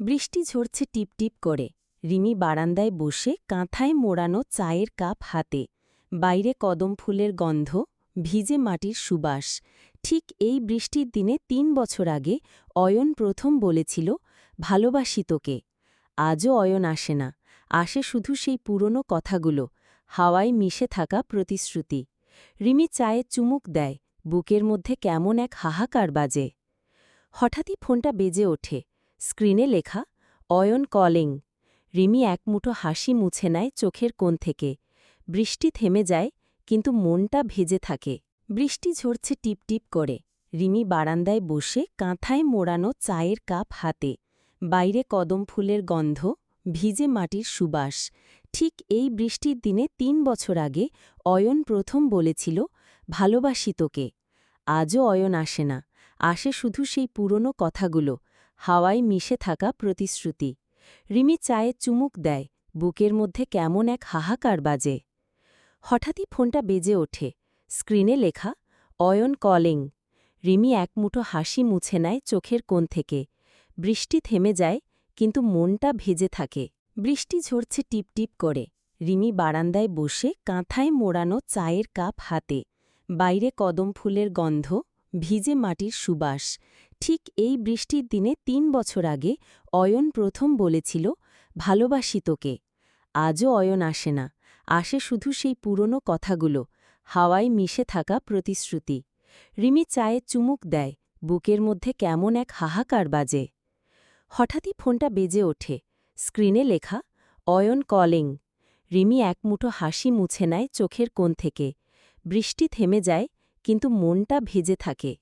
বৃষ্টি ঝরছে টিপটিপ করে। রিমি বারান্দায় বসে কাঁথায় মোড়ানো চায়ের কাপ হাতে। বাইরে কদম ফুলের গন্ধ, ভিজে মাটির সুবাস। ঠিক এই বৃষ্টির দিনে ৩ বছর আগে অয়ন প্রথম বলেছিল, ভালোবাসি তোকে। আজও অয়ন আসে না, আসে শুধু সেই পুরনো কথাগুলো, হাওয়ায় মিশে থাকা প্রতিশ্রুতি। রিমি চায়ে চুমুক দেয়, বুকের মধ্যে কেমন এক হাহাকার বাজে। হঠাৎই ফোনটা বেজে ওঠে। স্ক্রিনে লেখা, অয়ন কলিং। রিমি একমুঠো হাসি মুছে নেয় চোখের কোণ থেকে। বৃষ্টি থেমে যায়, কিন্তু মনটা ভেজে থাকে। বৃষ্টি ঝরছে টিপটিপ করে। রিমি বারান্দায় বসে কাঁথায় মোড়ানো চায়ের কাপ হাতে। বাইরে কদম ফুলের গন্ধ, ভিজে মাটির সুবাস। ঠিক এই বৃষ্টির দিনে ৩ বছর আগে অয়ন প্রথম বলেছিল, ভালোবাসি তোকে। আজও অয়ন আসে না, আসে শুধু সেই পুরনো কথাগুলো, হাওয়ায় মিশে থাকা প্রতিশ্রুতি। রিমি চায়ে চুমুক দেয়, বুকের মধ্যে কেমন এক হাহাকার বাজে। হঠাৎই ফোনটা বেজে ওঠে। স্ক্রিনে লেখা, অয়ন কলিং। রিমি একমুঠো হাসি মুছে নেয় চোখের কোণ থেকে। বৃষ্টি থেমে যায়, কিন্তু মনটা ভেজে থাকে। বৃষ্টি ঝরছে টিপটিপ করে। রিমি বারান্দায় বসে কাঁথায় মোড়ানো চায়ের কাপ হাতে। বাইরে কদম ফুলের গন্ধ, ভিজে মাটির সুবাস। ঠিক এই বৃষ্টির দিনে ৩ বছর আগে অয়ন প্রথম বলেছিল, ভালোবাসি তোকে। আজও অয়ন আসে না, আসে শুধু সেই পুরনো কথাগুলো, হাওয়ায় মিশে থাকা প্রতিশ্রুতি। রিমি চায়ে চুমুক দেয়, বুকের মধ্যে কেমন এক হাহাকার বাজে। হঠাৎই ফোনটা বেজে ওঠে। স্ক্রিনে লেখা, অয়ন কলিং। রিমি একমুঠো হাসি মুছে নেয় চোখের কোণ থেকে। বৃষ্টি থেমে যায়, কিন্তু মনটা ভেজে থাকে।